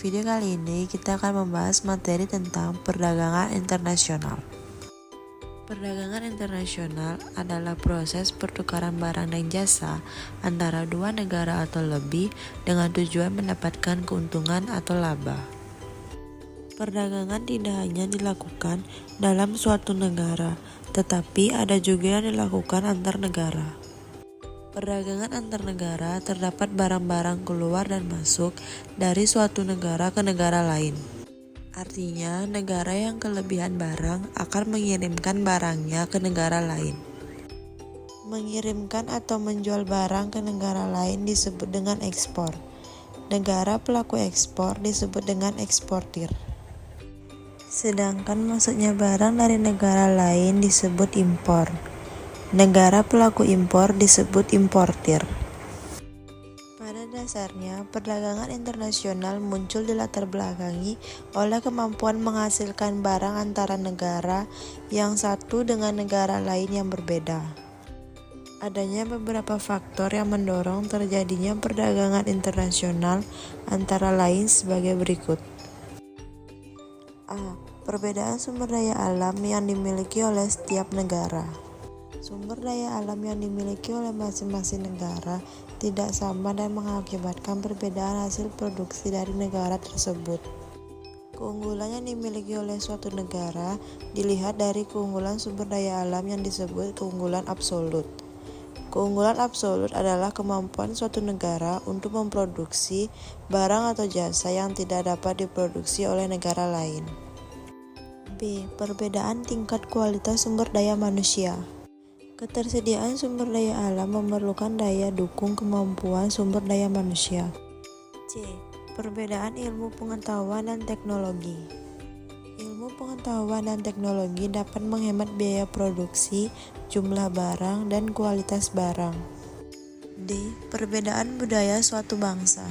video kali ini kita akan membahas materi tentang perdagangan internasional. Perdagangan internasional adalah proses pertukaran barang dan jasa antara dua negara atau lebih dengan tujuan mendapatkan keuntungan atau laba. Perdagangan tidak hanya dilakukan dalam suatu negara, tetapi ada juga yang dilakukan antar negara. Perdagangan antar negara terdapat barang-barang keluar dan masuk dari suatu negara ke negara lain. Artinya, negara yang kelebihan barang akan mengirimkan barangnya ke negara lain. Mengirimkan atau menjual barang ke negara lain disebut dengan ekspor. Negara pelaku ekspor disebut dengan eksportir. Sedangkan masuknya barang dari negara lain disebut impor. Negara pelaku impor disebut importir. Pada dasarnya, perdagangan internasional muncul dilatar belakangi oleh kemampuan menghasilkan barang antara negara yang satu dengan negara lain yang berbeda. Adanya beberapa faktor yang mendorong terjadinya perdagangan internasional antara lain sebagai berikut. A. Perbedaan sumber daya alam yang dimiliki oleh setiap negara. Sumber daya alam yang dimiliki oleh masing-masing negara tidak sama dan mengakibatkan perbedaan hasil produksi dari negara tersebut. Keunggulan yang dimiliki oleh suatu negara dilihat dari keunggulan sumber daya alam yang disebut keunggulan absolut. Keunggulan absolut adalah kemampuan suatu negara untuk memproduksi barang atau jasa yang tidak dapat diproduksi oleh negara lain. B. Perbedaan tingkat kualitas sumber daya manusia. Ketersediaan sumber daya alam memerlukan daya dukung kemampuan sumber daya manusia. C. Perbedaan ilmu pengetahuan dan teknologi. Ilmu pengetahuan dan teknologi dapat menghemat biaya produksi, jumlah barang, dan kualitas barang. D. Perbedaan budaya suatu bangsa.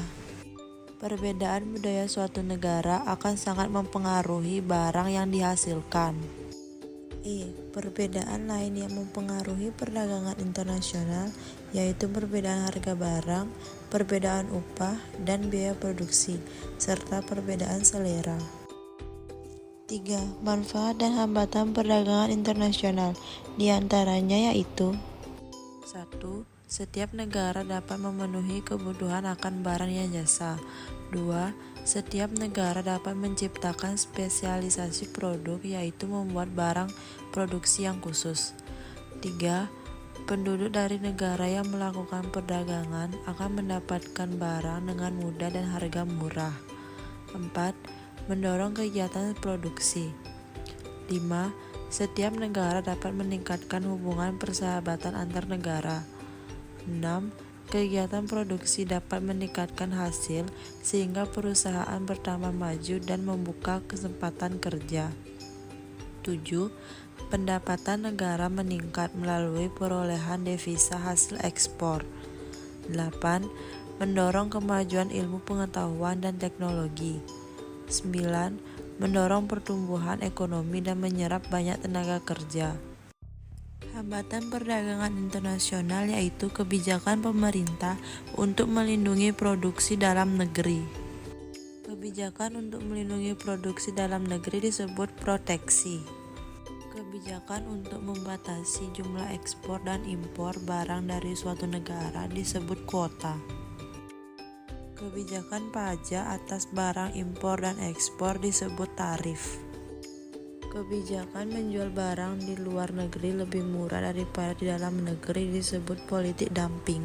Perbedaan budaya suatu negara akan sangat mempengaruhi barang yang dihasilkan. E. Perbedaan lain yang mempengaruhi perdagangan internasional yaitu perbedaan harga barang, perbedaan upah dan biaya produksi, serta perbedaan selera. 3. Manfaat dan hambatan perdagangan internasional, di antaranya yaitu 1. Setiap negara dapat memenuhi kebutuhan akan barang dan jasa. 2. Setiap negara dapat menciptakan spesialisasi produk yaitu membuat barang produksi yang khusus. 3. Penduduk dari negara yang melakukan perdagangan akan mendapatkan barang dengan mudah dan harga murah. 4. Mendorong kegiatan produksi. 5. Setiap negara dapat meningkatkan hubungan persahabatan antar negara. 6. Kegiatan produksi dapat meningkatkan hasil sehingga perusahaan bertambah maju dan membuka kesempatan kerja. 7. Pendapatan negara meningkat melalui perolehan devisa hasil ekspor. 8. Mendorong kemajuan ilmu pengetahuan dan teknologi. 9. Mendorong pertumbuhan ekonomi dan menyerap banyak tenaga kerja. Hambatan perdagangan internasional yaitu kebijakan pemerintah untuk melindungi produksi dalam negeri. Kebijakan untuk melindungi produksi dalam negeri disebut proteksi. Kebijakan untuk membatasi jumlah ekspor dan impor barang dari suatu negara disebut kuota. Kebijakan pajak atas barang impor dan ekspor disebut tarif. Kebijakan menjual barang di luar negeri lebih murah daripada di dalam negeri disebut politik dumping.